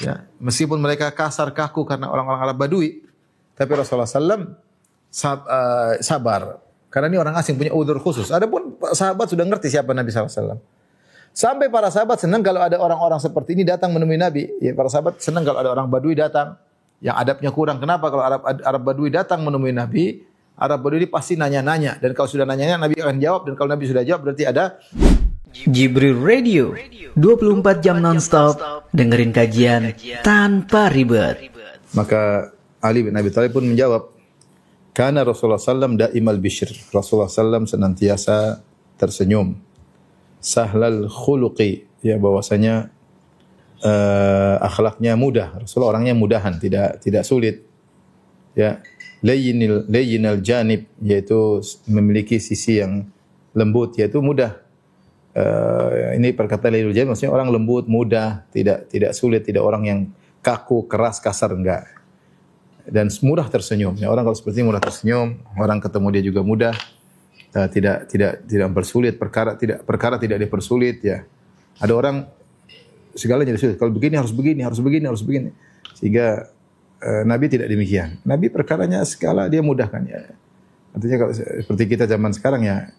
Ya, meskipun mereka kasar kaku karena orang-orang Arab Badui, tapi Rasulullah SAW sabar. Karena ini orang asing punya udzur khusus. Adapun sahabat sudah ngerti siapa Nabi SAW. Sampai para sahabat senang kalau ada orang-orang seperti ini datang menemui Nabi. Ya, para sahabat senang kalau ada orang Badui datang yang adabnya kurang. Kenapa? Kalau Arab Badui datang menemui Nabi, Arab Badui pasti nanya-nanya. Dan kalau sudah nanya-nanya, Nabi akan jawab. Dan kalau Nabi sudah jawab, berarti ada Jibril Radio, 24 jam nonstop, dengerin kajian tanpa ribet. Maka Ali bin Abi Thalib pun menjawab, karena Rasulullah SAW daimal bishr. Rasulullah SAW senantiasa tersenyum. Sahlal khuluqi, ya bahwasanya akhlaknya mudah. Rasulullah orangnya mudahan, tidak sulit. Ya, layyinal janib, yaitu memiliki sisi yang lembut, yaitu mudah. Ini perkataan layyinul janib maksudnya orang lembut, mudah, tidak sulit, tidak orang yang kaku, keras, kasar, enggak. Dan mudah tersenyum. Ya, orang kalau seperti ini mudah tersenyum, orang ketemu dia juga mudah. Tidak mempersulit perkara tidak dipersulit ya. Ada orang segalanya disulit. Kalau begini harus begini, harus begini, harus begini. Sehingga Nabi tidak demikian. Nabi perkaranya segala dia mudahkan ya. Artinya kalau seperti kita zaman sekarang ya,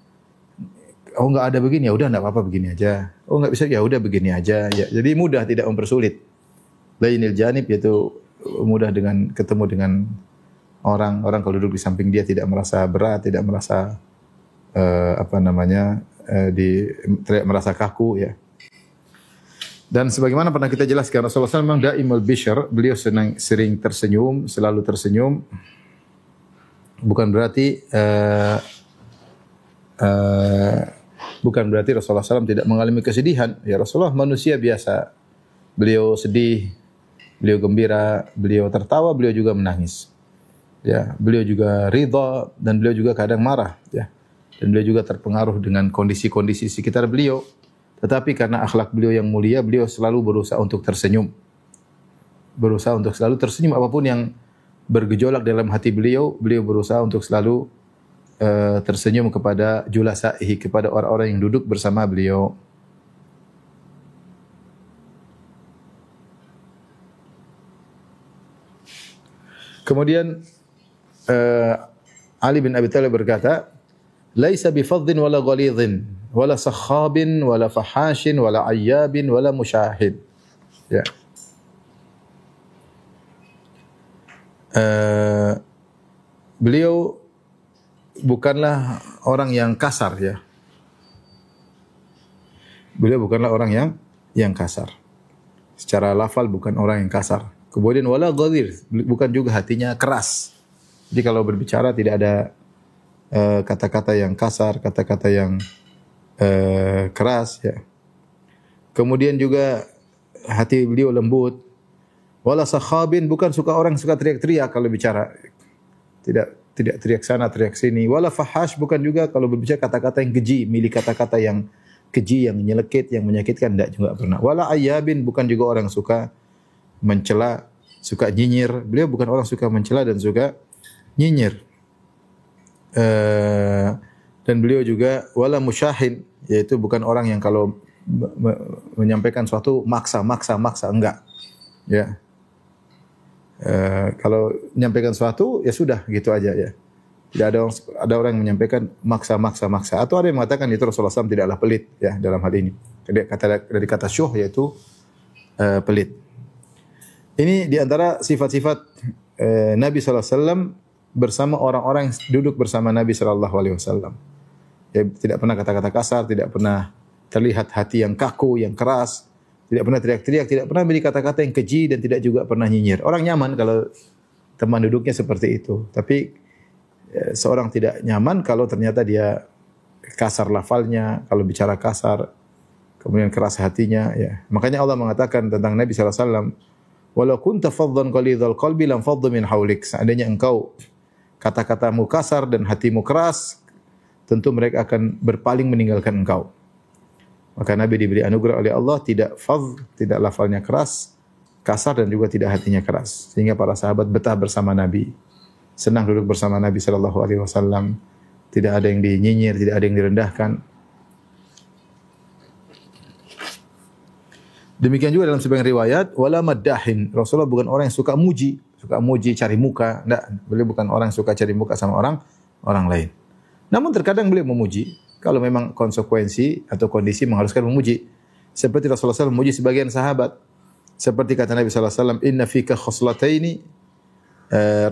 oh enggak ada begini ya udah enggak apa-apa begini aja. Oh enggak bisa ya udah begini aja ya. Jadi mudah, tidak mempersulit. Lainil janib yaitu mudah dengan ketemu dengan orang kalau duduk di samping dia tidak merasa berat, tidak merasa tidak merasa kaku ya. Dan sebagaimana pernah kita jelaskan, Rasulullah SAW memang daimul bishr, beliau sering tersenyum, selalu tersenyum. Bukan berarti Rasulullah SAW tidak mengalami kesedihan. Ya, Rasulullah manusia biasa. Beliau sedih, beliau gembira, beliau tertawa, beliau juga menangis. Ya, beliau juga ridha dan beliau juga kadang marah. Ya. Dan beliau juga terpengaruh dengan kondisi-kondisi sekitar beliau. Tetapi karena akhlak beliau yang mulia, beliau selalu berusaha untuk tersenyum. Berusaha untuk selalu tersenyum apapun yang bergejolak dalam hati beliau, beliau berusaha untuk selalu tersenyum kepada julasaihi, kepada orang-orang yang duduk bersama beliau. Kemudian Ali bin Abi Thalib berkata, laisa bifadhin wala ghalidhin wala sakhabin wala fahashin wala ayyabin wala musyahid. Ya. Beliau bukanlah orang yang kasar ya. Beliau bukanlah orang yang kasar. Secara lafal bukan orang yang kasar. Kemudian wala ghalidh, bukan juga hatinya keras. Jadi kalau berbicara tidak ada kata-kata yang kasar, kata-kata yang keras ya. Kemudian juga hati beliau lembut. Wala sakhabin, bukan orang suka teriak-teriak kalau bicara. Tidak teriak sana, teriak sini. Wala fahash, bukan juga kalau berbicara kata-kata yang keji, milih kata-kata yang keji, yang menyelekit, yang menyakitkan, tidak juga pernah. Wala ayyabin, bukan juga orang suka mencela, suka nyinyir. Beliau bukan orang suka mencela dan suka nyinyir. Dan beliau juga wala musyahin, yaitu bukan orang yang kalau menyampaikan suatu maksa enggak. Ya. Kalau menyampaikan suatu ya sudah gitu aja ya. Tidak ada orang yang menyampaikan maksa. Atau ada yang mengatakan itu Rasulullah SAW tidaklah pelit ya dalam hal ini. Dari kata syuh yaitu pelit. Ini diantara sifat-sifat Nabi SAW bersama orang-orang yang duduk bersama Nabi SAW. Ya, tidak pernah kata-kata kasar, tidak pernah terlihat hati yang kaku, yang keras, tidak pernah teriak-teriak, tidak pernah beri kata-kata yang keji dan tidak juga pernah nyinyir. Orang nyaman kalau teman duduknya seperti itu. Tapi seorang tidak nyaman kalau ternyata dia kasar lafalnya, kalau bicara kasar, kemudian keras hatinya. Ya. Makanya Allah mengatakan tentang Nabi SAW, walau kunta faddan qalidhal qalbi lam faddu min haulik. Seandainya engkau kata-katamu kasar dan hatimu keras, tentu mereka akan berpaling meninggalkan engkau. Maka Nabi diberi anugerah oleh Allah tidak fadh, tidak lafalnya keras, kasar dan juga tidak hatinya keras. Sehingga para sahabat betah bersama Nabi. Senang duduk bersama Nabi sallallahu alaihi wasallam. Tidak ada yang dinyinyir, tidak ada yang direndahkan. Demikian juga dalam sebagian riwayat, wala maddahin. Rasulullah bukan orang yang suka muji, cari muka. Enggak, beliau bukan orang yang suka cari muka sama orang lain. Namun terkadang beliau memuji kalau memang konsekuensi atau kondisi mengharuskan memuji. Seperti Rasulullah SAW memuji sebagian sahabat. Seperti kata Nabi SAW, inna fika khoslataini.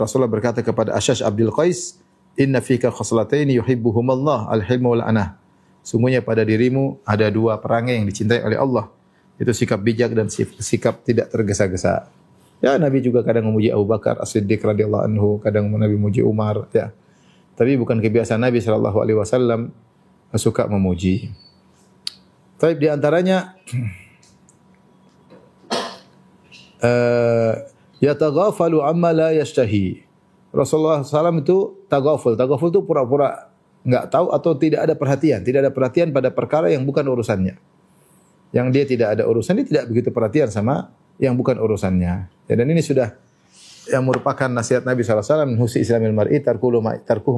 Rasulullah berkata kepada Ashash Abdul Qais, inna fika khoslataini yuhibbuhumallah, al-hilmu wal anah. Sungguhnya pada dirimu ada dua perangai yang dicintai oleh Allah. Itu sikap bijak dan sikap tidak tergesa-gesa. Ya, Nabi juga kadang memuji Abu Bakar As-Siddiq radhiyallahu anhu, kadang Nabi memuji Umar, ya. Tapi bukan kebiasaan Nabi sallallahu alaihi wasallam suka memuji. Tapi di antaranya yataghafalu amma la yashtahi. Rasulullah SAW itu tagaful. Tagaful itu pura-pura enggak tahu atau tidak ada perhatian. Tidak ada perhatian pada perkara yang bukan urusannya. Yang dia tidak ada urusan, dia tidak begitu perhatian sama yang bukan urusannya. Ya, dan ini sudah yang merupakan nasihat Nabi SAW, husni islamil mar'i tarkuhu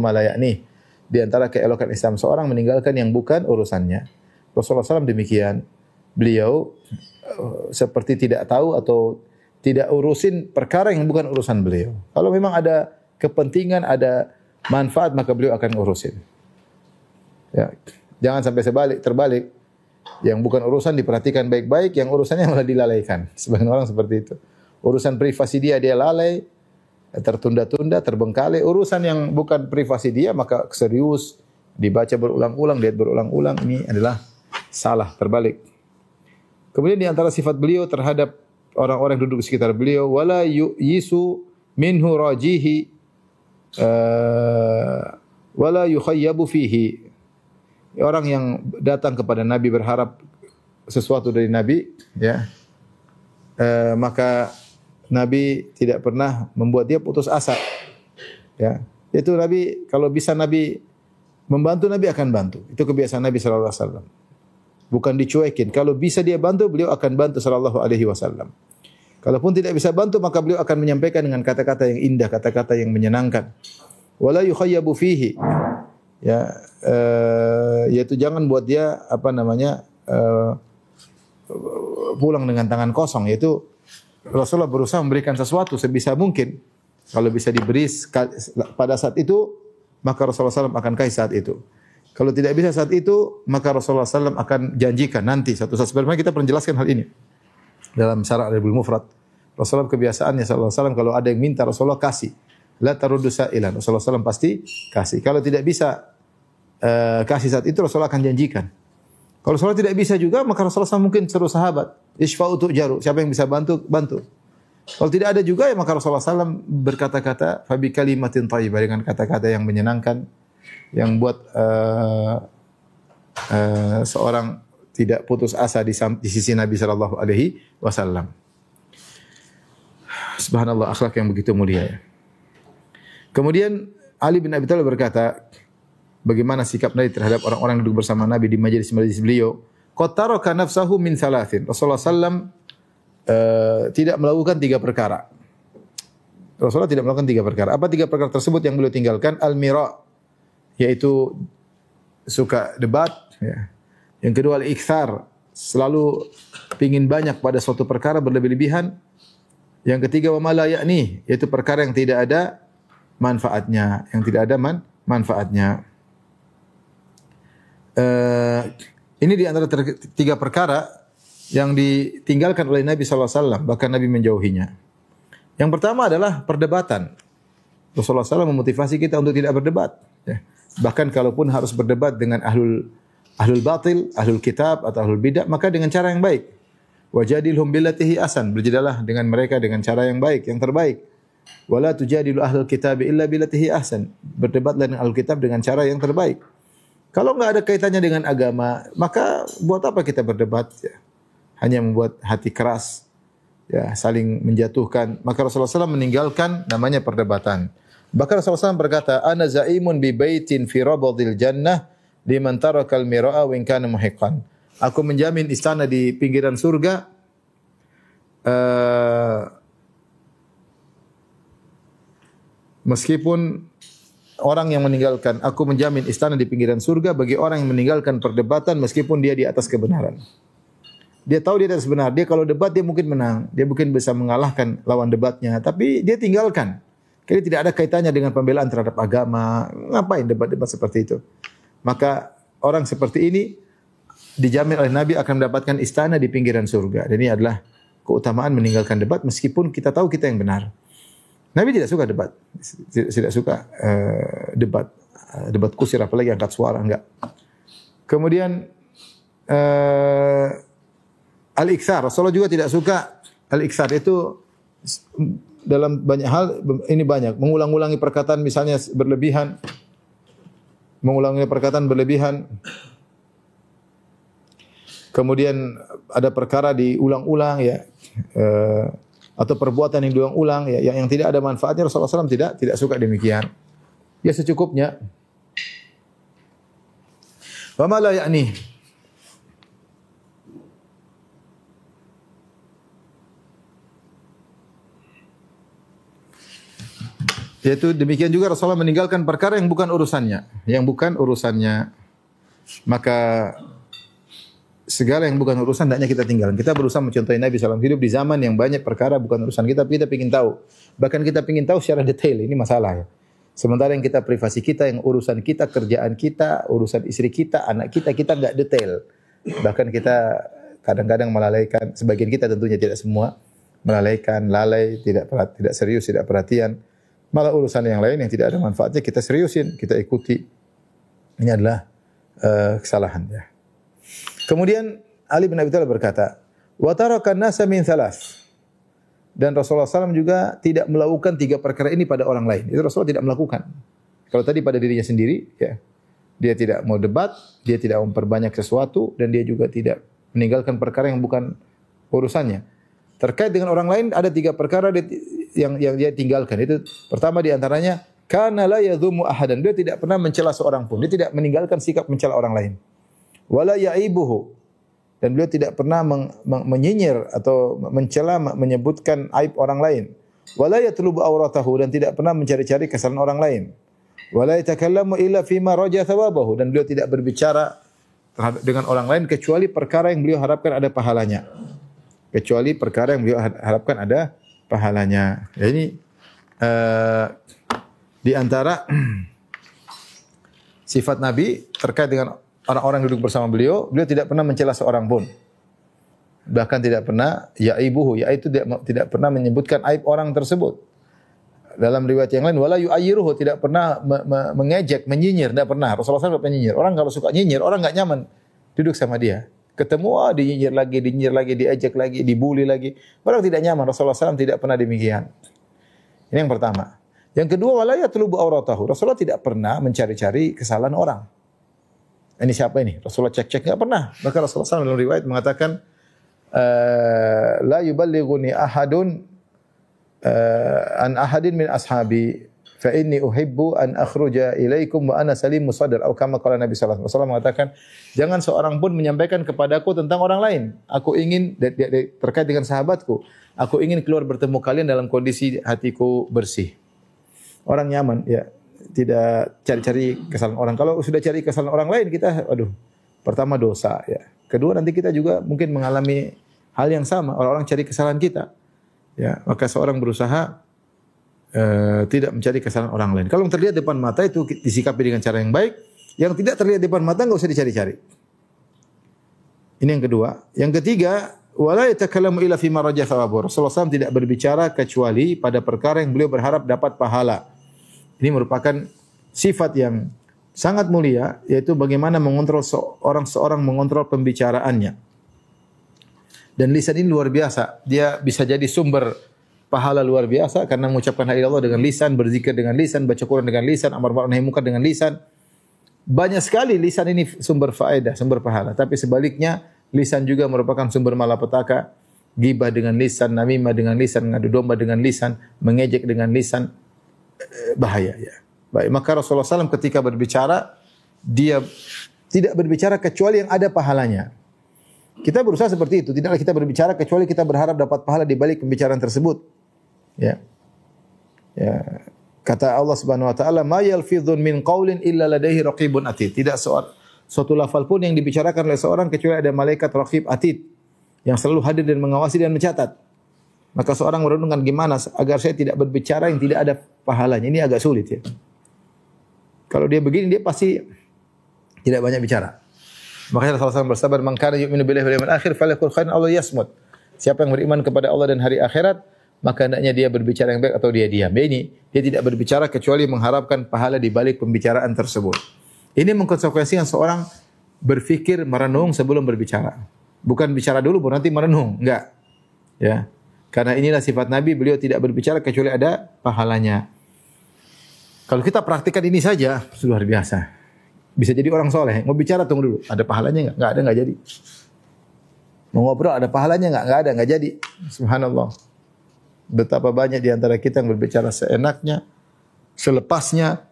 ma la ya'ni. Di antara keelokan Islam seorang meninggalkan yang bukan urusannya. Rasulullah SAW demikian. Beliau seperti tidak tahu atau tidak urusin perkara yang bukan urusan beliau. Kalau memang ada kepentingan, ada manfaat, maka beliau akan urusin. Ya, jangan sampai terbalik. Yang bukan urusan diperhatikan baik-baik, yang urusannya malah dilalaikan. Sebagian orang seperti itu. Urusan privasi dia lalai, tertunda-tunda, terbengkalai. Urusan yang bukan privasi dia maka serius, dibaca berulang-ulang, lihat berulang-ulang. Ini adalah salah, terbalik. Kemudian di antara sifat beliau terhadap orang-orang yang duduk di sekitar beliau, wala yisu minhu rajihi wala yukhayyabu fihi. Orang yang datang kepada Nabi berharap sesuatu dari Nabi, ya, maka Nabi tidak pernah membuat dia putus asa. Ya, itu Nabi, kalau bisa Nabi membantu, Nabi akan bantu. Itu kebiasaan Nabi sallallahu alaihi wasallam. Bukan dicuekin. Kalau bisa dia bantu, beliau akan bantu sallallahu alaihi wasallam. Kalaupun tidak bisa bantu, maka beliau akan menyampaikan dengan kata-kata yang indah, kata-kata yang menyenangkan. Wala yukhayyabu fihi. Ya, yaitu jangan buat dia pulang dengan tangan kosong. Yaitu Rasulullah berusaha memberikan sesuatu sebisa mungkin. Kalau bisa diberi pada saat itu, maka Rasulullah SAW akan kasih saat itu. Kalau tidak bisa saat itu, maka Rasulullah SAW akan janjikan nanti satu saat. Sebenarnya kita pernah jelaskan hal ini dalam Syarah Al-Adabul Mufrad. Rasulullah kebiasaannya sallallahu alaihi wasallam kalau ada yang minta Rasulullah kasih. La taruddu sa'ilan. Rasulullah SAW pasti kasih. Kalau tidak bisa kasih saat itu, Rasulullah akan janjikan. Kalau Rasulullah tidak bisa juga, maka Rasulullah SAW mungkin seru sahabat. Ishfa'u tu'jaru. Siapa yang bisa bantu, bantu. Kalau tidak ada juga, ya maka Rasulullah SAW berkata-kata, fabi kalimatin thayyibah, dengan kata-kata yang menyenangkan, yang buat seorang tidak putus asa di sisi Nabi sallallahu alaihi wasallam. Subhanallah, akhlak yang begitu mulia. Kemudian Ali bin Abi Thalib berkata, bagaimana sikap Nabi terhadap orang-orang yang duduk bersama Nabi di majelis-majelis beliau? Qad taraka nafsahu min thalathin. Rasulullah sallam tidak melakukan 3 perkara. Rasulullah tidak melakukan 3 perkara. Apa 3 perkara tersebut yang beliau tinggalkan? Al-mira, yaitu suka debat, ya. Yang kedua al-ikthar, selalu pingin banyak pada suatu perkara berlebih-lebihan. Yang ketiga wa ma la ya'ni, yaitu perkara yang tidak ada manfaatnya, manfaatnya. Ini di antara 3 perkara yang ditinggalkan oleh Nabi sallallahu alaihi wasallam, bahkan Nabi menjauhinya. Yang pertama adalah perdebatan. Rasulullah SAW memotivasi kita untuk tidak berdebat. Ya. Bahkan kalaupun harus berdebat dengan ahlul batil, ahlul kitab atau ahlul bidah, maka dengan cara yang baik. Wajadilhum billatihi ahsan, berjadilah dengan mereka dengan cara yang baik, yang terbaik. Wala tujadilu ahlul kitab illa billatihi ahsan, berdebatlah dengan ahlul kitab dengan cara yang terbaik. Kalau enggak ada kaitannya dengan agama, maka buat apa kita berdebat? Ya. Hanya membuat hati keras, ya, saling menjatuhkan. Maka Rasulullah SAW meninggalkan namanya perdebatan. Bahkan Rasulullah SAW berkata, ana zaimun bi baitin fi rabadil jannah liman tarakal mira'a wa in kana muhiqqan. Aku menjamin istana di pinggiran surga meskipun orang yang meninggalkan, aku menjamin istana di pinggiran surga bagi orang yang meninggalkan perdebatan meskipun dia di atas kebenaran. Dia tahu dia tidak benar. Dia kalau debat dia mungkin menang. Dia mungkin bisa mengalahkan lawan debatnya. Tapi dia tinggalkan. Karena tidak ada kaitannya dengan pembelaan terhadap agama. Ngapain debat-debat seperti itu? Maka orang seperti ini dijamin oleh Nabi akan mendapatkan istana di pinggiran surga. Dan ini adalah keutamaan meninggalkan debat meskipun kita tahu kita yang benar. Nabi tidak suka debat. Tidak suka debat. Debat kusir apalagi angkat suara. Enggak. Kemudian al-iktsar. Rasulullah juga tidak suka al-iktsar. Itu dalam banyak hal, ini banyak. Mengulang-ulangi perkataan misalnya berlebihan. Mengulangi perkataan berlebihan. Kemudian ada perkara diulang-ulang ya. Atau perbuatan yang diulang-ulang ya, yang tidak ada manfaatnya. Rasulullah SAW tidak suka demikian. Ya secukupnya. Wa ma la ya'ni. Yaitu demikian juga Rasulullah meninggalkan perkara yang bukan urusannya, Maka segala yang bukan urusan hendaknya kita tinggalkan. Kita berusaha mencontohi Nabi SAW hidup di zaman yang banyak perkara bukan urusan kita, tapi kita ingin tahu. Bahkan kita ingin tahu secara detail, ini masalah ya. Sementara yang kita privasi kita, yang urusan kita, kerjaan kita, urusan istri kita, anak kita enggak detail. Bahkan kita kadang-kadang melalaikan, sebagian kita tentunya tidak semua, melalaikan, lalai, tidak serius, tidak perhatian. Malah urusan yang lain yang tidak ada manfaatnya kita seriusin, kita ikuti. Ini adalah kesalahan ya. Kemudian Ali bin Abi Thalib berkata, "Wa tarakan nasa min thalath." Dan Rasulullah SAW juga tidak melakukan 3 perkara ini pada orang lain. Itu Rasulullah tidak melakukan. Kalau tadi pada dirinya sendiri, ya, dia tidak mau debat, dia tidak memperbanyak sesuatu, dan dia juga tidak meninggalkan perkara yang bukan urusannya. Terkait dengan orang lain ada 3 perkara yang dia tinggalkan. Itu pertama di antaranya, kana la yadhumu ahadan. Dia tidak pernah mencela seorang pun. Dia tidak meninggalkan sikap mencela orang lain. Wala ya'ibuhu. Dan beliau tidak pernah menyinyir atau mencela, menyebutkan aib orang lain. Wala yatlubu awratahu, dan tidak pernah mencari-cari kesalahan orang lain. Wala yatakallamu illa fima raja thawabahu, dan beliau tidak berbicara dengan orang lain kecuali perkara yang beliau harapkan ada pahalanya. Kecuali perkara yang beliau harapkan ada pahalanya. Ya, ini di antara sifat Nabi terkait dengan orang-orang duduk bersama beliau tidak pernah mencela seorang pun. Bahkan tidak pernah ya'ibuhu, yaitu tidak pernah menyebutkan aib orang tersebut. Dalam riwayat yang lain, wala yu'ayyiruhu, tidak pernah mengejek, menyinyir, tidak pernah. Rasulullah SAW tidak menyinyir. Orang kalau suka nyinyir, orang enggak nyaman duduk sama dia. Ketemu, dinyir lagi, diejek lagi, dibully lagi. Orang tidak nyaman. Rasulullah SAW tidak pernah demikian. Ini yang pertama. Yang kedua, wala yatlubu awratahu. Rasulullah tidak pernah mencari-cari kesalahan orang. Ini siapa ini? Rasulullah cek-cek, enggak pernah. Maka Rasulullah SAW dalam riwayat mengatakan, la yuballighuni ahadun an ahadin min ashabi fa inni uhibbu an akhruja ilaikum wa ana salim musaddar, atau kama qala Nabi sallallahu alaihi wasallam mengatakan, jangan seorang pun menyampaikan kepadaku tentang orang lain. Aku ingin terkait dengan sahabatku, aku ingin keluar bertemu kalian dalam kondisi hatiku bersih. Orang nyaman ya, tidak cari-cari kesalahan orang. Kalau sudah cari kesalahan orang lain, kita pertama dosa ya. Kedua, nanti kita juga mungkin mengalami hal yang sama. Orang-orang cari kesalahan kita. Ya, maka seorang berusaha tidak mencari kesalahan orang lain. Kalau terlihat depan mata itu disikapi dengan cara yang baik. Yang tidak terlihat depan mata enggak usah dicari-cari. Ini yang kedua. Yang ketiga, wala yatakallamu illa fima raja thawabu. Rasulullah SAW tidak berbicara kecuali pada perkara yang beliau berharap dapat pahala. Ini merupakan sifat yang sangat mulia, yaitu bagaimana mengontrol seorang mengontrol pembicaraannya. Dan lisan ini luar biasa. Dia bisa jadi sumber pahala luar biasa karena mengucapkan la ilaha illallah dengan lisan, berzikir dengan lisan, baca Quran dengan lisan, amar ma'ruf nahi munkar dengan lisan. Banyak sekali lisan ini sumber faedah, sumber pahala. Tapi sebaliknya, lisan juga merupakan sumber malapetaka. Ghibah dengan lisan, namimah dengan lisan, ngadu domba dengan lisan, mengejek dengan lisan. Bahaya ya. Baik, maka Rasulullah SAW ketika berbicara, dia tidak berbicara kecuali yang ada pahalanya. Kita berusaha seperti itu. Tidaklah kita berbicara kecuali kita berharap dapat pahala di balik pembicaraan tersebut. Ya. Ya. Kata Allah Subhanahu wa taala, "Ma yalfidhun min qaulin illa ladaihi raqibun atid." Tidak suatu lafal pun yang dibicarakan oleh seorang kecuali ada malaikat raqib atid yang selalu hadir dan mengawasi dan mencatat. Maka seorang merenungkan gimana agar saya tidak berbicara yang tidak ada pahalanya. Ini agak sulit ya. Kalau dia begini, dia pasti tidak banyak bicara. Makanya Rasulullah SAW bersabda, "Man kana yu'minu billahi wal yawmil akhir falyaqul khairan aw liyasmut." Siapa yang beriman kepada Allah dan hari akhirat, maka hendaknya dia berbicara yang baik atau dia diam. Dia tidak berbicara kecuali mengharapkan pahala di balik pembicaraan tersebut. Ini mengkonsekuensikan seorang berfikir, merenung sebelum berbicara. Bukan bicara dulu baru nanti merenung, enggak. Ya. Karena inilah sifat Nabi, beliau tidak berbicara kecuali ada pahalanya. Kalau kita praktikkan ini saja, sudah luar biasa. Bisa jadi orang soleh. Mau bicara tunggu dulu, ada pahalanya enggak? Enggak ada, enggak jadi. Mau ngobrol ada pahalanya enggak? Enggak ada, enggak jadi. Subhanallah. Betapa banyak di antara kita yang berbicara seenaknya, selepasnya,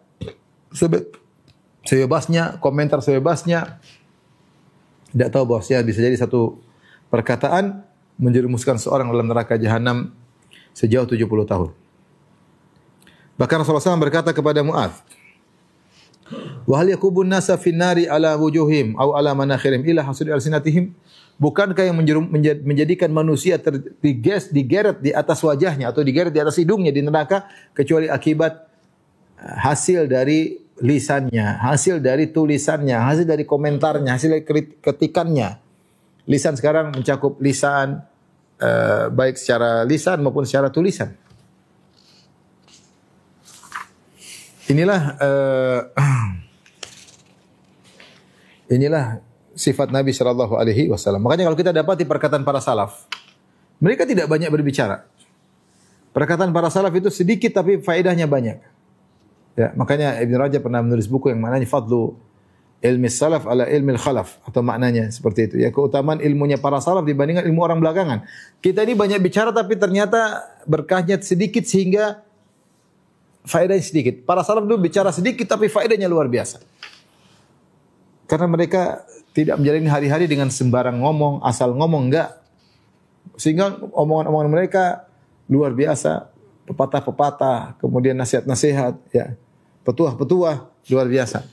sebebasnya, komentar sebebasnya. Tidak tahu bahwasanya bisa jadi satu perkataan menjerumuskan seorang dalam neraka jahanam sejauh 70 tahun. Bahkan Rasulullah SAW berkata kepada Mu'adz, "Wa hal yakubun nasa fin nari ala wujuhim aw ala manakhirihim illa hasud alsinatihim?" Bukankah yang menjadikan manusia digeret di atas wajahnya atau digeret di atas hidungnya di neraka kecuali akibat hasil dari lisannya, hasil dari tulisannya, hasil dari komentarnya, hasil dari ketikannya. Lisan sekarang mencakup lisan baik secara lisan maupun secara tulisan. Inilah sifat Nabi sallallahu alaihi wasallam. Makanya kalau kita dapati perkataan para salaf, mereka tidak banyak berbicara. Perkataan para salaf itu sedikit tapi faedahnya banyak. Ya, makanya Ibn Rajab pernah menulis buku yang maknanya fadlu ilmi salaf ala ilmi khalaf, atau maknanya seperti itu. Ya, keutamaan ilmunya para salaf dibandingkan ilmu orang belakangan. Kita ini banyak bicara tapi ternyata berkahnya sedikit sehingga faedahnya sedikit. Para salaf dulu bicara sedikit tapi faedahnya luar biasa. Karena mereka tidak menjalani hari-hari dengan sembarang ngomong, asal ngomong, enggak. Sehingga omongan-omongan mereka luar biasa, pepatah-pepatah, kemudian nasihat-nasihat, ya, petuah-petuah luar biasa.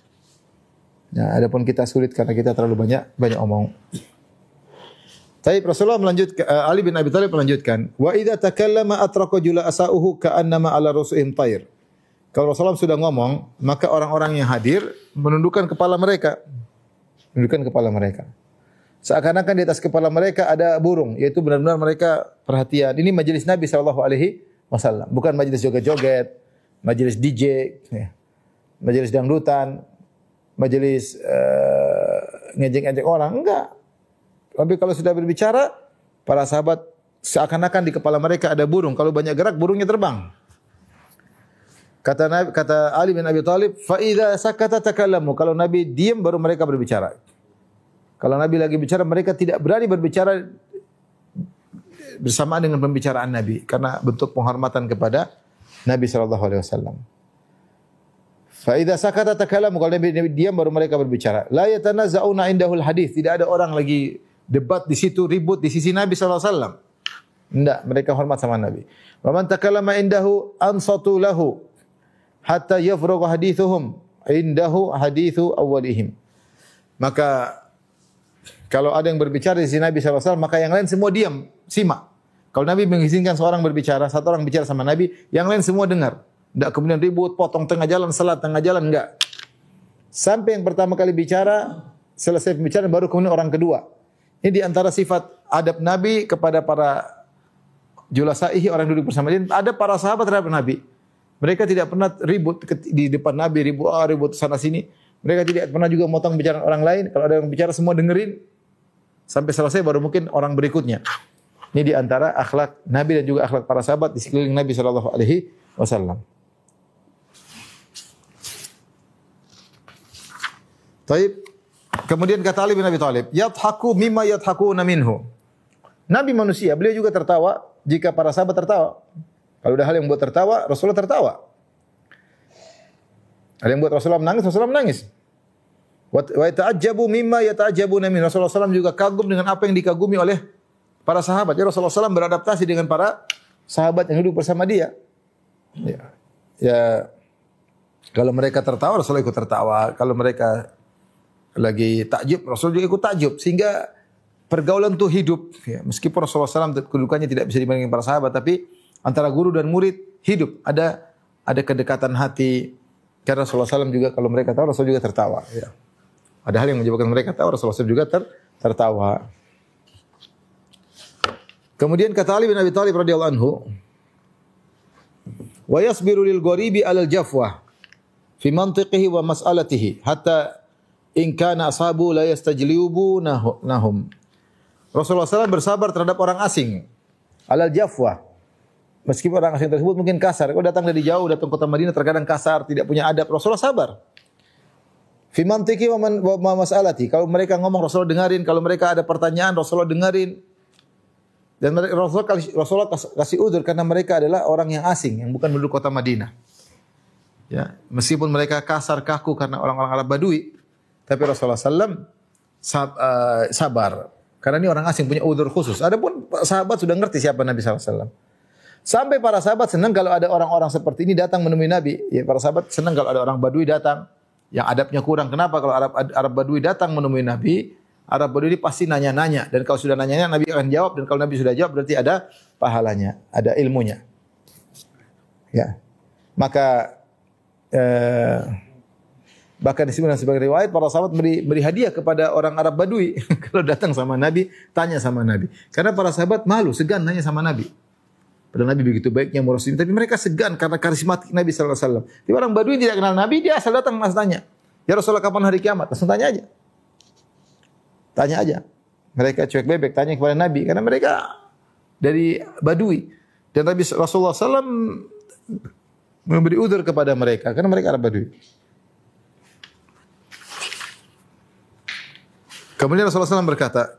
Ya, adapun kita sulit karena kita terlalu banyak omong. Tapi Rasulullah melanjutkan, Ali bin Abi Thalib melanjutkan, wa idza takallama atraqa jula'asauhu ka'annama ala rusuhim tayr. Kalau Rasulullah sudah ngomong, maka orang-orang yang hadir menundukkan kepala mereka. Seakan-akan di atas kepala mereka ada burung, yaitu benar-benar mereka perhatian. Ini majelis Nabi sallallahu alaihi wasallam, bukan majelis joget-joget, majelis DJ, ya, majelis dangdutan, majelis ngejek-ngejek orang, enggak. Tapi kalau sudah berbicara, para sahabat seakan-akan di kepala mereka ada burung. Kalau banyak gerak, burungnya terbang. Kata Ali bin Abi Thalib, fa idza sakata takallamu. Kalau Nabi diam baru mereka berbicara. Kalau Nabi lagi bicara, mereka tidak berani berbicara bersamaan dengan pembicaraan Nabi karena bentuk penghormatan kepada Nabi sallallahu alaihi wasallam. Fa idza sakata takallamu. Kalau Nabi diam baru mereka berbicara. La yatanaza'una indahul hadis. Tidak ada orang lagi debat di situ, ribut di sisi Nabi sallallahu alaihi wasallam. Tidak, mereka hormat sama Nabi. Wa man takallama indahu ansatu lahu hatta yafrugha hadithuhum indahu hadithu awwalihim. Maka kalau ada yang berbicara di sisi Nabi sallallahu alaihi wasallam, maka yang lain semua diam, simak. Kalau Nabi mengizinkan seorang berbicara, satu orang bicara sama Nabi, yang lain semua dengar. Tidak kemudian ribut, potong tengah jalan, salat tengah jalan, enggak. Sampai yang pertama kali bicara, selesai pembicaraan baru kemudian orang kedua. Ini di antara sifat adab Nabi kepada para julasaihi, orang duduk bersama dia. Ada para sahabat terhadap Nabi. Mereka tidak pernah ribut di depan Nabi, ribut sana sini. Mereka tidak pernah juga motong bicara orang lain. Kalau ada yang bicara semua dengerin sampai selesai baru mungkin orang berikutnya. Ini di antara akhlak Nabi dan juga akhlak para sahabat di sekeliling Nabi sallallahu alaihi wasallam. Taib. Kemudian kata Ali bin Abi Thalib, yadhaku mimma yadhakuna minhu. Nabi manusia, beliau juga tertawa jika para sahabat tertawa. Kalau ada hal yang buat tertawa, Rasulullah tertawa. Ada yang buat Rasulullah menangis. Wa yata'ajjabu mimma yata'ajjabuna min. Rasulullah SAW juga kagum dengan apa yang dikagumi oleh para sahabat. Ya, Rasulullah SAW beradaptasi dengan para sahabat yang duduk bersama dia. Ya, kalau mereka tertawa, Rasulullah ikut tertawa. Kalau mereka lagi takjub, Rasul juga ikut takjub. Sehingga pergaulan itu hidup. Ya, meskipun Rasulullah SAW kedudukannya tidak bisa dibandingkan para sahabat, tapi antara guru dan murid hidup. Ada kedekatan hati. Karena Rasulullah SAW juga kalau mereka tahu, Rasul juga tertawa. Ya. Ada hal yang menyebabkan mereka tahu, Rasulullah SAW juga tertawa. Kemudian kata Ali bin Abi Thalib radhiyallahu anhu, wa yasbiru lil gharibi 'alal jafwah fi mantiqihi wa mas'alatihi hatta in kana ashabu la yastajlibu nahum. Rasulullah SAW bersabar terhadap orang asing. Alal jafwah. Meskipun orang asing tersebut mungkin kasar. Kalau datang dari jauh, datang kota Madinah terkadang kasar, tidak punya adab. Rasulullah sabar. Fi mantiqi wa mas'alati. Kalau mereka ngomong Rasulullah dengarin, kalau mereka ada pertanyaan Rasulullah dengarin. Dan Rasulullah kasih udzur karena mereka adalah orang yang asing yang bukan penduduk kota Madinah. Ya, meskipun mereka kasar kaku karena orang-orang Arab Badui, tapi Rasulullah SAW sabar karena ini orang asing punya udzur khusus. Adapun sahabat sudah ngerti siapa Nabi SAW. Sampai para sahabat senang kalau ada orang-orang seperti ini datang menemui Nabi. Ya, para sahabat senang kalau ada orang Badui datang yang adabnya kurang. Kenapa? Kalau Arab Badui datang menemui Nabi, Arab Badui ini pasti nanya-nanya. Dan kalau sudah nanya-nanya, Nabi akan jawab. Dan kalau Nabi sudah jawab, berarti ada pahalanya. Ada ilmunya. Ya. Maka, bahkan disebutkan sebagai riwayat, para sahabat beri hadiah kepada orang Arab Badui. Kalau datang sama Nabi, tanya sama Nabi. Karena para sahabat malu, segan nanya sama Nabi. Padahal Nabi begitu baiknya muraslim. Tapi mereka segan karena karismatik Nabi SAW. Tapi orang Badui tidak kenal Nabi, dia asal datang mas tanya. Ya Rasulullah kapan hari kiamat? Langsung tanya aja. Tanya aja. Mereka cuek bebek tanya kepada Nabi karena mereka dari Badui dan Nabi Rasulullah SAW memberi udzur kepada mereka karena mereka Arab Badui. Kemudian Rasulullah SAW berkata,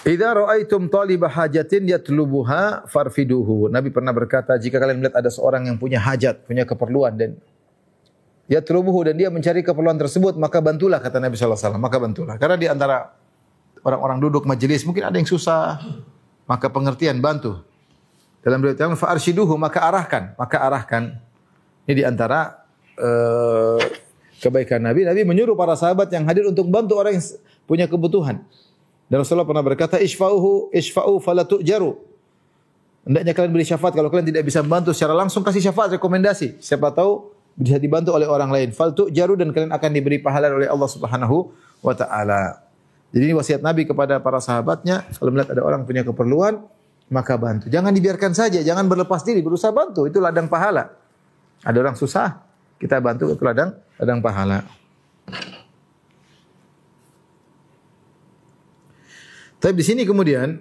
idza ra'aitum talibah hajatin yatlubuha farfiduhu. Nabi pernah berkata, jika kalian melihat ada seorang yang punya hajat, punya keperluan dan yatlubuhu dan dia mencari keperluan tersebut, maka bantulah kata Nabi sallallahu alaihi wasallam, maka bantulah. Karena di antara orang-orang duduk majelis mungkin ada yang susah, maka pengertian bantu. Dalam riwayat yang fa arsyiduhu, maka arahkan. Ini di antara kebaikan Nabi. Nabi menyuruh para sahabat yang hadir untuk bantu orang yang punya kebutuhan. Dan Rasulullah pernah berkata, isfa'u fala tu'jaru. Hendaknya kalian beri syafaat. Kalau kalian tidak bisa membantu secara langsung, kasih syafaat, rekomendasi. Siapa tahu bisa dibantu oleh orang lain. Fal tu'jaru, dan kalian akan diberi pahala oleh Allah Subhanahu wa taala. Jadi ini wasiat Nabi kepada para sahabatnya, kalau melihat ada orang punya keperluan, maka bantu. Jangan dibiarkan saja, jangan berlepas diri, berusaha bantu. Itu ladang pahala. Ada orang susah, kita bantu, itu ladang pahala. Tapi di sini kemudian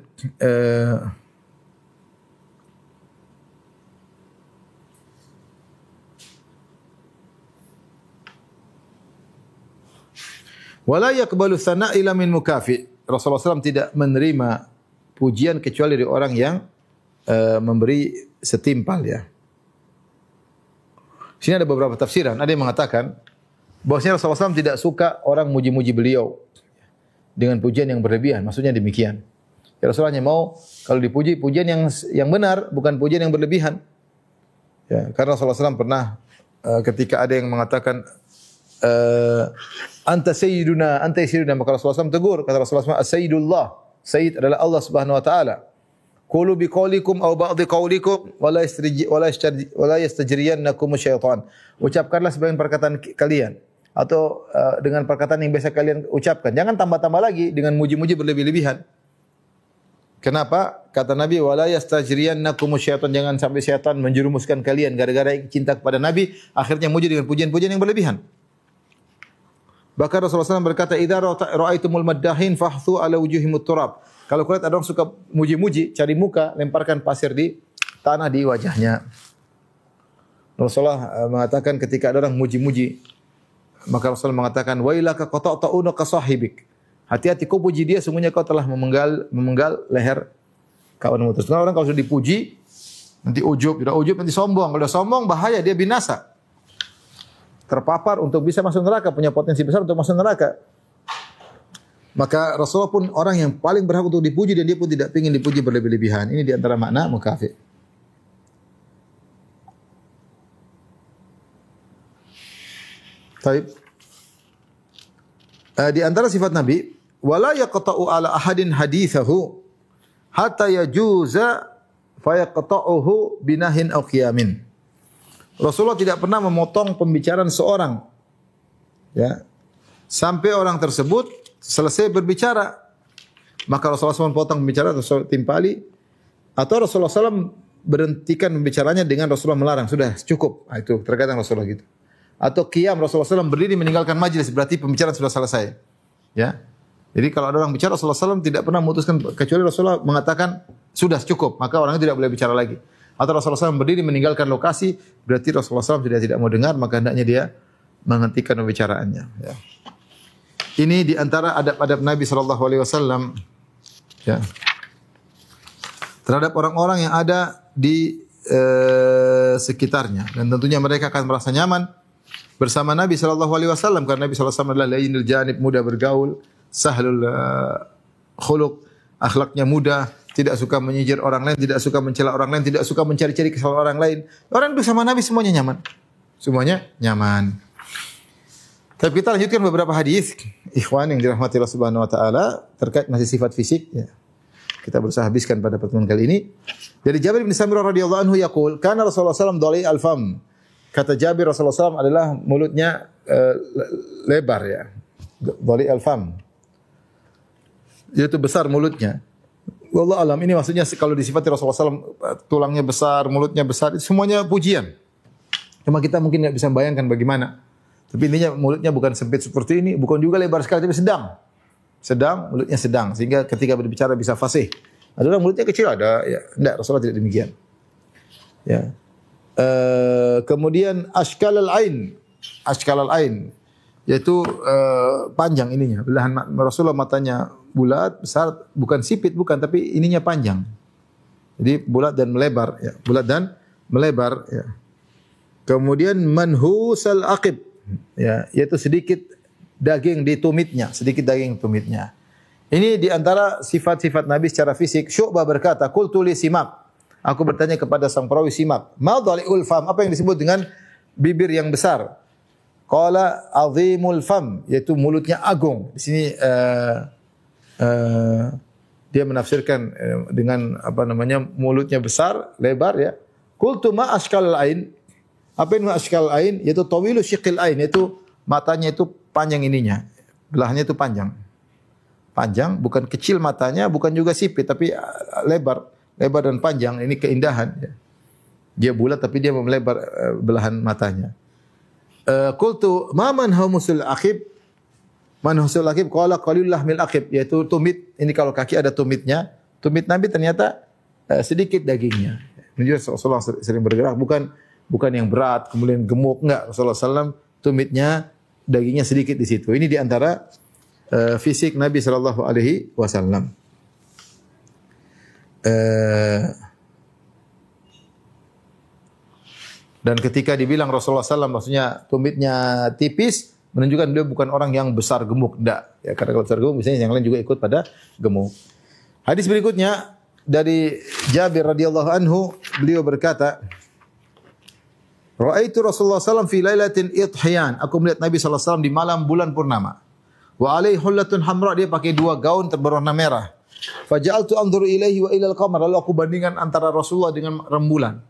wala yaqbalu tsana' illa min mukafi. Rasulullah SAW tidak menerima pujian kecuali dari orang yang memberi setimpal ya. Di sini ada beberapa tafsiran. Ada yang mengatakan bahwasanya Rasulullah SAW tidak suka orang muji-muji beliau dengan pujian yang berlebihan, maksudnya demikian. Ya Rasulullah hanya mau kalau dipuji pujian yang benar, bukan pujian yang berlebihan. Ya, karena Rasulullah SAW pernah ketika ada yang mengatakan anta sayyiduna, maka Rasulullah SAW tegur, kata Rasulullah SAW, as-sayyidullah, sayyid adalah Allah Subhanahu wa taala. Qulu biqaulikum aw ba'dhi qaulikum wala yastajriyannakum syaitan. Ucapkanlah sebagian perkataan kalian atau dengan perkataan yang biasa kalian ucapkan. Jangan tambah-tambah lagi dengan muji-muji berlebih-lebihan. Kenapa? Kata Nabi, wala yastajriyannakum syaitan, jangan sampai syaitan menjerumuskan kalian gara-gara cinta kepada Nabi, akhirnya muji dengan pujian-pujian yang berlebihan. Bahkan Rasulullah SAW berkata, idza ra'aitumul maddahin fahthu ala wujuhimut turab. Kalau kalian ada orang suka muji-muji, cari muka, lemparkan pasir di tanah di wajahnya. Rasulullah mengatakan ketika ada orang muji-muji, maka Rasulullah mengatakan, wailaka qata'ta'una ka sahibik. Hati-hati kau puji dia, sungguhnya kau telah memenggal leher kawanmu. Terus orang kalau sudah dipuji, nanti ujub, nanti sombong. Kalau sudah sombong bahaya, dia binasa. Terpapar untuk bisa masuk neraka, punya potensi besar untuk masuk neraka. Maka Rasulullah pun orang yang paling berhak untuk dipuji dan dia pun tidak ingin dipuji berlebih-lebihan. Ini di antara makna mukafi. Taib. Di antara sifat Nabi, wala yaqta'u ala ahadin hadithahu hatta yajuza fayaqta'uhu binahin aw qiyamin. Rasulullah tidak pernah memotong pembicaraan seorang, ya, sampai orang tersebut selesai berbicara. Maka Rasulullah SAW potong pembicaraan atau timpali, atau Rasulullah SAW berhentikan pembicaranya dengan Rasulullah melarang. Sudah cukup. Nah, itu terkadang Rasulullah gitu. Atau qiyam, Rasulullah SAW berdiri meninggalkan majlis, berarti pembicaraan sudah selesai. Ya. Jadi kalau ada orang bicara, Rasulullah SAW tidak pernah memutuskan, kecuali Rasulullah mengatakan sudah cukup, maka orangnya tidak boleh bicara lagi. Atau Rasulullah SAW berdiri meninggalkan lokasi, berarti Rasulullah SAW sudah tidak mau dengar, maka hendaknya dia menghentikan pembicaraannya. Ya. Ini di antara adab-adab Nabi SAW, ya, terhadap orang-orang yang ada di sekitarnya, dan tentunya mereka akan merasa nyaman bersama Nabi SAW, karena Nabi SAW adalah layyinul janib, mudah bergaul, sahlul khuluq, akhlaknya mudah, tidak suka menyindir orang lain, tidak suka mencela orang lain, tidak suka mencari-cari kesalahan orang lain. Orang itu sama Nabi semuanya nyaman. Semuanya nyaman. Tapi kita lanjutkan beberapa hadis, ikhwan yang dirahmati Allah Subhanahu wa taala, terkait masih sifat fisik, ya. Kita berusaha habiskan pada pertemuan kali ini. Dari Jabir bin Samurah radhiyallahu anhu yaqul, kana Rasulullah sallallahu alaihi wasallam al-fam. Kata Jabir, Rasulullah SAW adalah mulutnya lebar, ya. Dhali al-fam. Yaitu besar mulutnya. Wallahu alam, ini maksudnya kalau disifati Rasulullah SAW tulangnya besar, mulutnya besar, itu semuanya pujian. Cuma kita mungkin tidak bisa membayangkan bagaimana. Tapi intinya mulutnya bukan sempit seperti ini, bukan juga lebar sekali, tapi sedang. Sedang, mulutnya sedang. Sehingga ketika berbicara bisa fasih. Ada orang mulutnya kecil, ada. Ya, tidak, Rasulullah tidak demikian. Ya. Kemudian ashkalal ain, yaitu panjang ininya. Belahan Rasulullah matanya bulat, besar, bukan sipit, bukan, tapi ininya panjang. Jadi bulat dan melebar, ya. Bulat dan melebar, ya. Kemudian manhusal aqib, ya, yaitu sedikit daging di tumitnya, sedikit daging tumitnya. Ini di antara sifat-sifat Nabi secara fisik. Syu'bah berkata, qultu li Simak. Aku bertanya kepada sang perawi Simak, ma dhali'ul fam, apa yang disebut dengan bibir yang besar? Qala azimul fam, yaitu mulutnya agung. Di sini dia menafsirkan dengan apa namanya, mulutnya besar, lebar, ya. Qultu ma ashkalul ain, apa yang ashkalul ain? Yaitu tawilu syiqil ain, yaitu matanya itu panjang ininya, belahnya itu panjang. Panjang, bukan kecil matanya, bukan juga sipit, tapi lebar dan panjang. Ini keindahan, ya. Dia bulat tapi dia melebar belahan matanya. Qultu ma manhumusul aqib, manhumusul aqib, qala qalilul lahmil aqib, yaitu tumit. Ini kalau kaki ada tumitnya. Tumit Nabi ternyata sedikit dagingnya. Menunjukkan Rasulullah sering bergerak, bukan yang berat kemudian gemuk, enggak. Rasulullah SAW tumitnya, dagingnya sedikit di situ. Ini di antara fisik Nabi sallallahu alaihi wasallam. Dan ketika dibilang Rasulullah SAW maksudnya tumitnya tipis, menunjukkan beliau bukan orang yang besar gemuk, enggak. Ya, karena kalau besar gemuk misalnya yang lain juga ikut pada gemuk. Hadis berikutnya dari Jabir radhiyallahu anhu, beliau berkata, Ra'aitu Rasulullah SAW fi lailatin idhiyan. Aku melihat Nabi SAW di malam bulan purnama. Wa alaihi hullatun hamra, dia pakai dua gaun berwarna merah. Faja'altu anzuru ilaihi wa ilal qamar, lalu aku bandingkan antara Rasulullah dengan rembulan.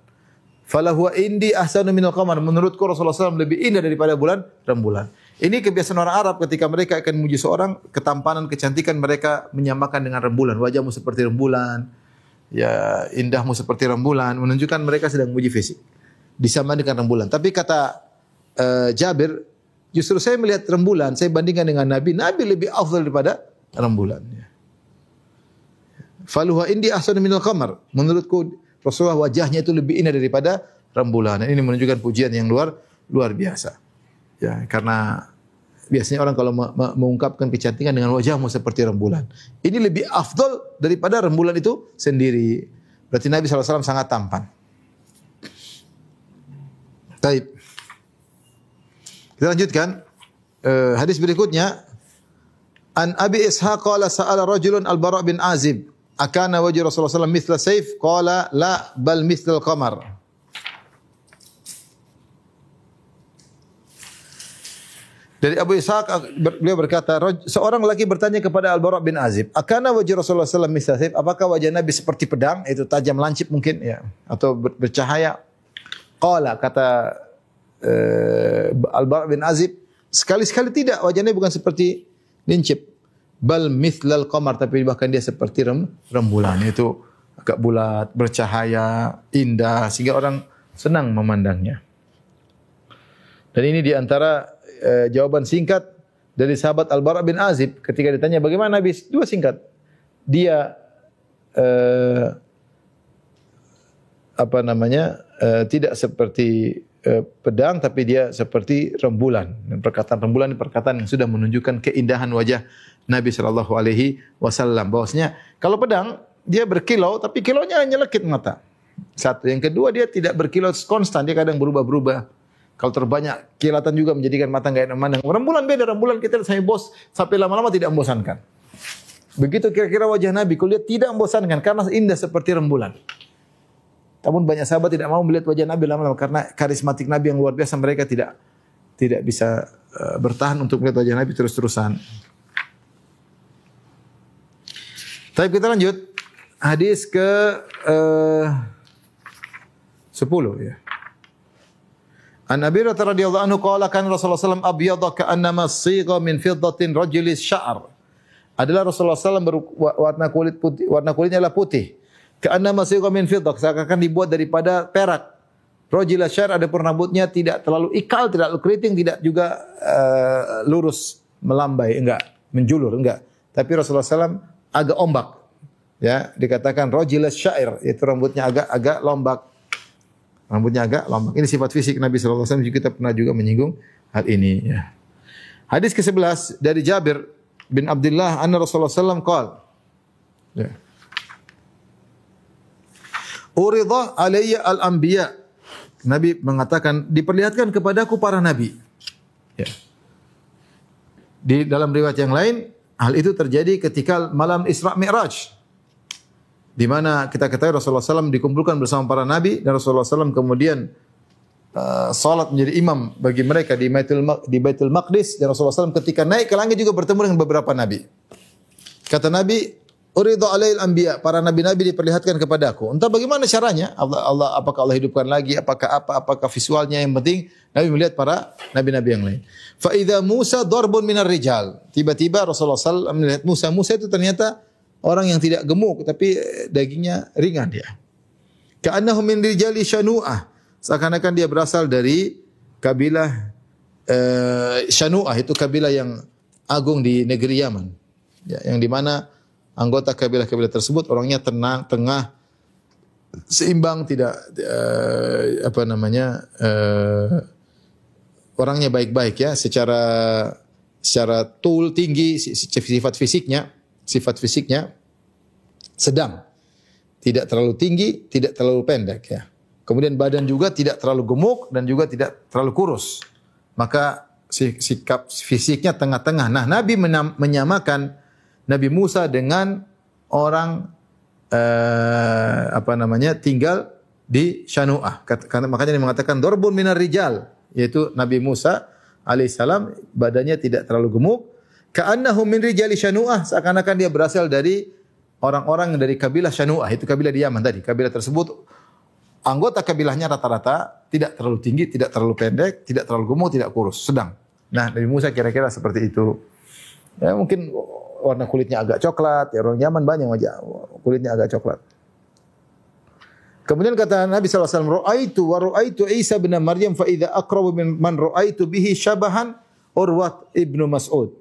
Falahu indi ahsanu minal qamar, menurutku Rasulullah SAW lebih indah daripada rembulan. Ini kebiasaan orang Arab ketika mereka akan memuji seorang, ketampanan, kecantikan mereka menyamakan dengan rembulan. Wajahmu seperti rembulan, ya, indahmu seperti rembulan, menunjukkan mereka sedang memuji fisik. Disamakan dengan rembulan. Tapi kata Jabir, justru saya melihat rembulan, saya bandingkan dengan Nabi lebih afdal daripada rembulan. Faluha indi ahsanu minal qamar. Menurutku Rasulullah wajahnya itu lebih indah daripada rembulan. Ini menunjukkan pujian yang luar biasa. Ya, karena biasanya orang kalau mengungkapkan kecantikan dengan wajahmu seperti rembulan, ini lebih afdal daripada rembulan itu sendiri. Berarti Nabi SAW sangat tampan. Baik. Kita lanjutkan. Hadis berikutnya. An Abi Ishaq qala sa'ala rajulun al-Bara' bin Azib, akana wajh Rasulullah sallallahu alaihi wasallam mithla sayf? Qala la bal mithlal qamar. Dari Abu Ishaq beliau berkata, seorang lelaki bertanya kepada Al-Bara' bin Azib, "Akana wajh Rasulullah sallallahu alaihi wasallam apakah wajah Nabi seperti pedang?" Itu tajam lancip mungkin ya, atau bercahaya. Qala, kata Al-Bara' bin Azib, sekali-sekali tidak, wajah Nabi bukan seperti lincip. Bal mithlal qamar, tapi bahkan dia seperti rembulan, itu agak bulat, bercahaya, indah sehingga orang senang memandangnya. Dan ini di antara jawaban singkat dari sahabat Al-Bara' bin Azib ketika ditanya bagaimana Nabi, dua singkat. Dia tidak seperti pedang, tapi dia seperti rembulan. Dan perkataan rembulan ini perkataan yang sudah menunjukkan keindahan wajah Nabi sallallahu alaihi wasallam. Bahwasanya kalau pedang dia berkilau, tapi kilaunya nyelekit mata. Satu, yang kedua dia tidak berkilau konstan, dia kadang berubah-berubah. Kalau terbanyak kilatan juga menjadikan mata enggak enak memandang. Rembulan beda, rembulan kita saya bos sampai lama-lama tidak membosankan. Begitu kira-kira wajah Nabi, kalau lihat tidak membosankan karena indah seperti rembulan. Namun banyak sahabat tidak mau melihat wajah Nabi lama-lama karena karismatik Nabi yang luar biasa, mereka tidak bisa bertahan untuk melihat wajah Nabi terus-terusan. Tapi kita lanjut hadis ke 10 ya. An Abi Hurairah radhiyallahu anhu qala kan Rasulullah sallallahu alaihi wasallam abyadha ka'annama sigha min fiddatin rajulis sya'r. Adalah Rasulullah sallallahu warna kulit putih, warna kulitnya adalah putih. Ka'annama sigha min fiddah, seakan dibuat daripada perak. Rajulis sya'r, adapun rambutnya tidak terlalu ikal, tidak terlalu keriting, tidak juga lurus melambai, enggak, menjulur, enggak. Tapi Rasulullah sallallahu agak ombak. Ya, dikatakan rajulis sya'r, itu rambutnya agak lombak. Rambutnya agak lombak. Ini sifat fisik Nabi sallallahu alaihi wasallam, kita pernah juga menyinggung hal ini ya. Hadis ke-11 dari Jabir bin Abdullah anna Rasulullah sallallahu alaihi wasallam qala. Ya. Uridha alayya al-anbiya. Nabi mengatakan diperlihatkan kepadaku para nabi. Ya. Di dalam riwayat yang lain, hal itu terjadi ketika malam Isra Mi'raj. Di mana kita ketahui Rasulullah SAW dikumpulkan bersama para nabi dan Rasulullah SAW kemudian salat menjadi imam bagi mereka di Baitul Maqdis, dan Rasulullah SAW ketika naik ke langit juga bertemu dengan beberapa nabi. Kata Nabi, "Uridha alail anbiya", para nabi-nabi diperlihatkan kepadaku. Entah bagaimana caranya, apakah Allah hidupkan lagi, apakah visualnya, yang penting Nabi melihat para nabi-nabi yang lain. Fa idza Musa darbun minar rijal. Tiba-tiba Rasulullah SAW melihat Musa itu ternyata orang yang tidak gemuk tapi dagingnya ringan dia. Ka'annahu min rijali Shanu'ah. Seakan-akan dia berasal dari kabilah Shanu'ah, itu kabilah yang agung di negeri Yaman. Ya, yang di mana anggota kabilah-kabilah tersebut orangnya tenang, tengah, seimbang, tidak orangnya baik-baik ya, secara tul tinggi, sifat fisiknya sedang. Tidak terlalu tinggi, tidak terlalu pendek ya. Kemudian badan juga tidak terlalu gemuk dan juga tidak terlalu kurus. Maka sikap fisiknya tengah-tengah. Nah, Nabi menyamakan Nabi Musa dengan orang tinggal di Shanu'ah. Makanya dia mengatakan darbun minar rijal, yaitu Nabi Musa alaihissalam badannya tidak terlalu gemuk. Ka'annahu min rijali Shanu'ah, seakan-akan dia berasal dari orang-orang dari kabilah Shanu'ah, itu kabilah di Yaman tadi. Kabilah tersebut anggota kabilahnya rata-rata tidak terlalu tinggi, tidak terlalu pendek, tidak terlalu gemuk, tidak kurus, sedang. Nah, Nabi Musa kira-kira seperti itu. Ya, mungkin warna kulitnya agak coklat, ya, orang Yaman banyak wajah kulitnya agak coklat. Kemudian kata Nabi SAW, Ra'aitu Isa bin Maryam fa idza aqrabu man ra'aitu bihi syabahan Urwat ibnu Mas'ud.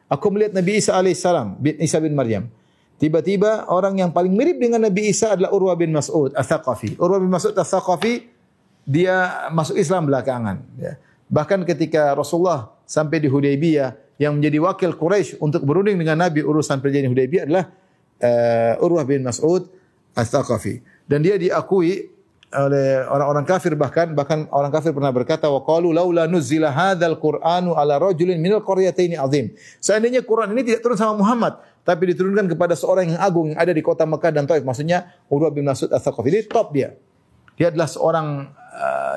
Aku melihat Nabi Isa alaihissalam, Isa bin Maryam. Tiba-tiba orang yang paling mirip dengan Nabi Isa adalah Urwah bin Mas'ud Ats-Tsaqafi. Urwah bin Mas'ud Ats-Tsaqafi dia masuk Islam belakangan. Ya. Bahkan ketika Rasulullah sampai di Hudaybiyah, yang menjadi wakil Quraisy untuk berunding dengan Nabi urusan perjanjian Hudaybiyah adalah Urwah bin Mas'ud Ats-Tsaqafi. Dan dia diakui oleh orang-orang kafir, bahkan orang kafir pernah berkata, wa qalu laula nuzila hadzal qur'anu ala rajulin minal qaryataini azim. Seandainya Quran ini tidak turun sama Muhammad, tapi diturunkan kepada seorang yang agung yang ada di kota Mekah dan Taif. Maksudnya Urwah bin Mas'ud Ats-Tsaqafi. Ini top dia. Dia adalah seorang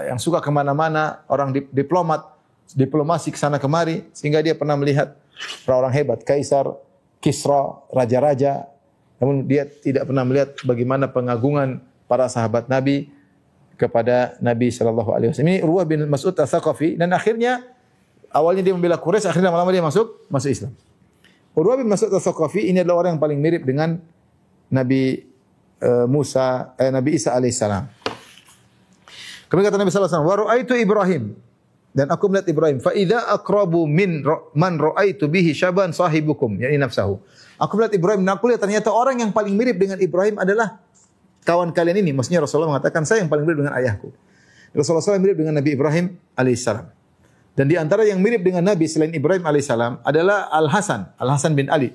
yang suka kemana-mana, orang diplomat, diplomasi ke sana kemari sehingga dia pernah melihat orang-orang hebat, kaisar, Kisra, raja-raja. Namun dia tidak pernah melihat bagaimana pengagungan para sahabat Nabi kepada Nabi sallallahu alaihi wasallam. Ini Urwah bin Mas'ud Ats-Tsaqafi, dan akhirnya awalnya dia membela Quraisy, akhirnya lama-lama dia masuk Islam. Urwah bin Mas'ud Ats-Tsaqafi ini adalah orang yang paling mirip dengan Nabi Nabi Isa alaihissalam. Kemudian kata Nabi sallallahu alaihi wasallam, "Wa ra'aitu Ibrahim." Dan aku melihat Ibrahim. Fa idza aqrabu min man ra'aitu bihi syaban sahibukum, yakni nafsahu. Aku melihat Ibrahim dan aku lihat ternyata orang yang paling mirip dengan Ibrahim adalah kawan kalian ini. Maksudnya Rasulullah mengatakan saya yang paling mirip dengan ayahku. Rasulullah SAW mirip dengan Nabi Ibrahim alaihissalam. Dan di antara yang mirip dengan Nabi selain Ibrahim alaihissalam adalah Al-Hasan bin Ali.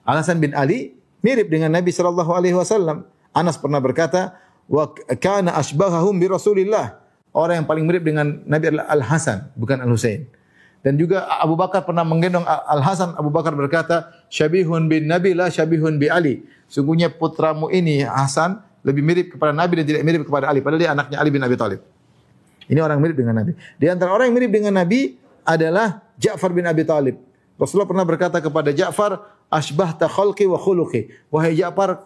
Al-Hasan bin Ali mirip dengan Nabi sallallahu alaihi wasallam. Anas pernah berkata, "Wa kana asbahahum bi Rasulillah." Orang yang paling mirip dengan Nabi adalah Al-Hasan, bukan Al-Husain. Dan juga Abu Bakar pernah menggendong Al-Hasan. Abu Bakar berkata, "Syabihun bin Nabi la syabihun bi Ali." Sungguhnya putramu ini Hasan lebih mirip kepada Nabi dan tidak mirip kepada Ali. Padahal dia anaknya Ali bin Abi Thalib. Ini orang mirip dengan Nabi. Di antara orang yang mirip dengan Nabi adalah Ja'far bin Abi Thalib. Rasulullah pernah berkata kepada Ja'far, "Ashbahta khalqi wa khuluqi." Wahai Ja'far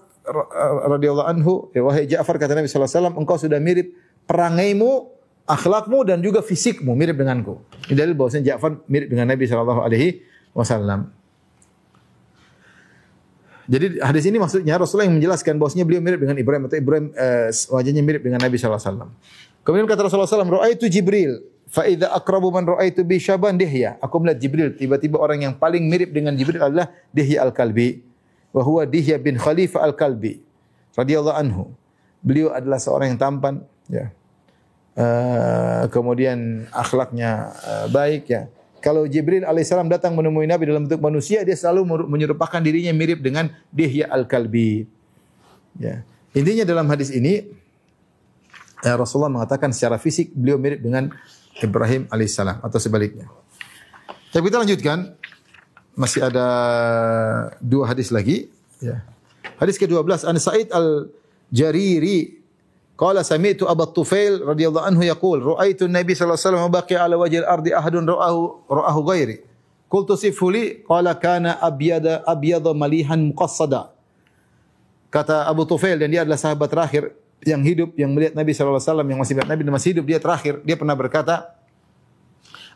radhiyallahu anhu, wahai Ja'far kata Nabi sallallahu alaihi wasallam, engkau sudah mirip perangaimu, akhlakmu dan juga fisikmu mirip denganku. Ini dalil bahwasanya Ja'far mirip dengan Nabi sallallahu alaihi wasallam. Jadi hadis ini maksudnya Rasulullah yang menjelaskan bahwasanya beliau mirip dengan Ibrahim, atau Ibrahim wajahnya mirip dengan Nabi sallallahu alaihi wasallam. Kemudian kata Rasulullah sallallahu alaihi wasallam, "Ra'aitu Jibril, fa idza aqrabu man ra'aitu bi Syaban Dihya." Aku melihat Jibril, tiba-tiba orang yang paling mirip dengan Jibril adalah Dihya Al-Kalbi. Wa huwa Dihya bin Khalifah Al-Kalbi radhiyallahu anhu. Beliau adalah seorang yang tampan, ya. Kemudian akhlaknya baik, ya. Kalau Jibril alaihissalam datang menemui Nabi dalam bentuk manusia, dia selalu menyerupakan dirinya mirip dengan Dihya Al-Kalbi. Ya. Intinya dalam hadis ini Rasulullah mengatakan secara fisik beliau mirip dengan Ibrahim alaihissalam atau sebaliknya. Tapi kita lanjutkan. Masih ada 2 hadis lagi, ya. Hadis ke-12, An Sa'id Al-Jariri qala sami'tu Abu Tufail radhiyallahu anhu yaqul ra'aitu an-nabi sallallahu alaihi wasallam baqiya ala wajhil ardi ahadun ra'ahu ghairi. Qultu sifhu li qala kana abyada malihan muqassada. Kata Abu Tufail, dan dia adalah sahabat terakhir yang hidup yang melihat Nabi sallallahu alaihi wasallam, yang masih melihat Nabi dan masih hidup, dia terakhir. Dia pernah berkata,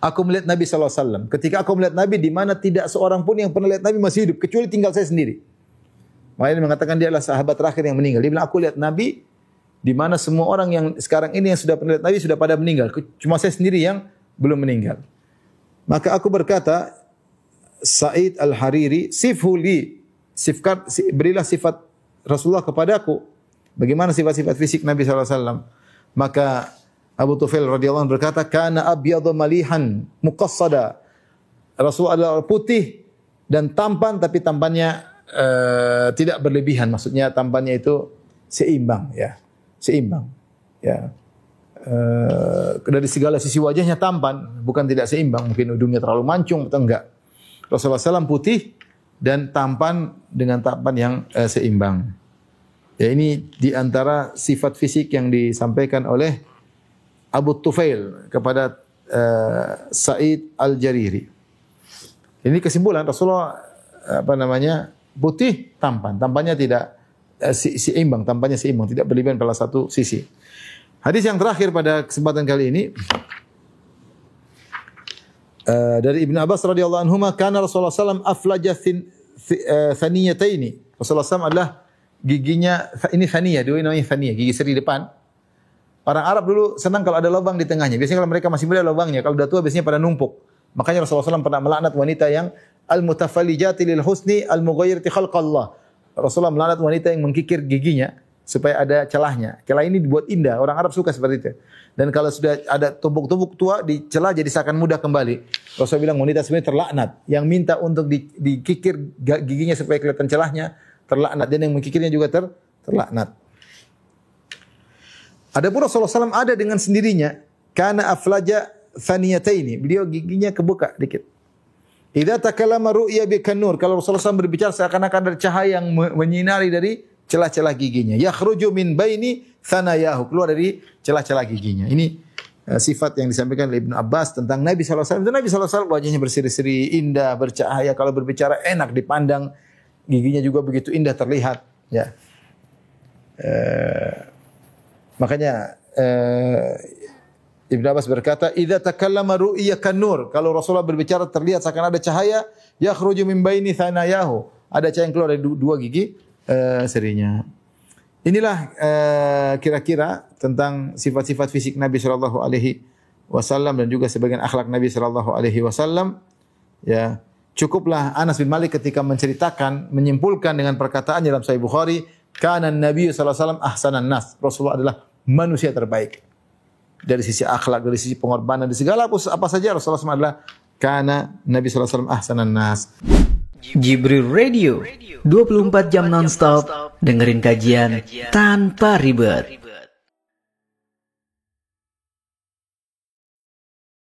"Aku melihat Nabi sallallahu alaihi wasallam. Ketika aku melihat Nabi di mana tidak seorang pun yang pernah lihat Nabi masih hidup kecuali tinggal saya sendiri." Makanya dia mengatakan dia adalah sahabat terakhir yang meninggal. Dia bilang, "Aku lihat Nabi di mana semua orang yang sekarang ini yang sudah pernah lihat Nabi sudah pada meninggal. Cuma saya sendiri yang belum meninggal." Maka aku berkata, Sa'id Al-Hariri, "Sifhu li." Berilah sifat Rasulullah kepadaku. Bagaimana sifat-sifat fisik Nabi sallallahu alaihi wasallam? Maka Abu Tufail radhiyallahu anhu berkata, "Kana abyadu malihan muqassada." Rasul adalah putih dan tampan, tapi tampannya tidak berlebihan. Maksudnya tampannya itu seimbang, ya. Seimbang, ya. Dari segala sisi wajahnya tampan, bukan tidak seimbang. Mungkin hidungnya terlalu mancung atau enggak. Rasulullah SAW putih dan tampan dengan tampan yang seimbang. Ya, ini di antara sifat fisik yang disampaikan oleh Abu Tufail kepada Sa'id Al-Jariri. Ini kesimpulan Rasulullah putih tampan, tampannya tidak seimbang, tampannya seimbang, tidak berlebihan pada satu sisi. Hadis yang terakhir pada kesempatan kali ini dari Ibnu Abbas radhiyallahu anhuma, kana Rasulullah sallallahu alaihi wasallam aflaja thaniyataini. Rasulullah SAW adalah giginya ini thaniyah, dua namanya thaniyah, gigi seri depan. Orang Arab dulu senang kalau ada lubang di tengahnya. Biasanya kalau mereka masih muda lubangnya, kalau udah tua biasanya pada numpuk. Makanya Rasulullah SAW pernah melaknat wanita yang al-mutafallijati lil husni al-mughayyirati khalqallah. Rasulullah melaknat wanita yang mengkikir giginya supaya ada celahnya. Celah ini dibuat indah. Orang Arab suka seperti itu. Dan kalau sudah ada tumpuk-tumpuk tua di celah jadi seakan mudah kembali. Rasulullah bilang wanita sebenarnya terlaknat. Yang minta untuk dikikir giginya supaya kelihatan celahnya terlaknat. Dan yang mengkikirnya juga terlaknat. Adapun Rasulullah SAW ada dengan sendirinya, kana aflaja thaniyataini. Beliau giginya kebuka dikit. Idza takallama ru'ya bikanur. Kalau Rasulullah SAW berbicara seakan-akan ada cahaya yang menyinari dari celah-celah giginya. Yakhruju min baini thanayahu. Keluar dari celah-celah giginya. Ini sifat yang disampaikan oleh Ibnu Abbas tentang Nabi SAW. Nabi SAW wajahnya berseri-seri, indah, bercahaya. Kalau berbicara enak dipandang, giginya juga begitu indah terlihat. Ya. Makanya Ibnu Abbas berkata, "Idza takallama ru'ya kan-nur." Kalau Rasulullah berbicara terlihat seakan ada cahaya, yakhruju min baini thanayahu. Ada cahaya yang keluar dari dua gigi serinya. Inilah kira-kira tentang sifat-sifat fisik Nabi sallallahu alaihi wasallam dan juga sebagian akhlak Nabi sallallahu alaihi wasallam. Ya, cukuplah Anas bin Malik ketika menceritakan, menyimpulkan dengan perkataan dalam Sahih Bukhari, "Kana Nabi sallallahu alaihi wasallam ahsanan nas." Rasulullah adalah manusia terbaik. Dari sisi akhlak, dari sisi pengorbanan, dari segala apa saja Rasulullah SAW adalah kana Nabi sallallahu alaihi wasallam ahsanan nas. Jibril Radio 24 jam nonstop dengerin kajian tanpa ribet.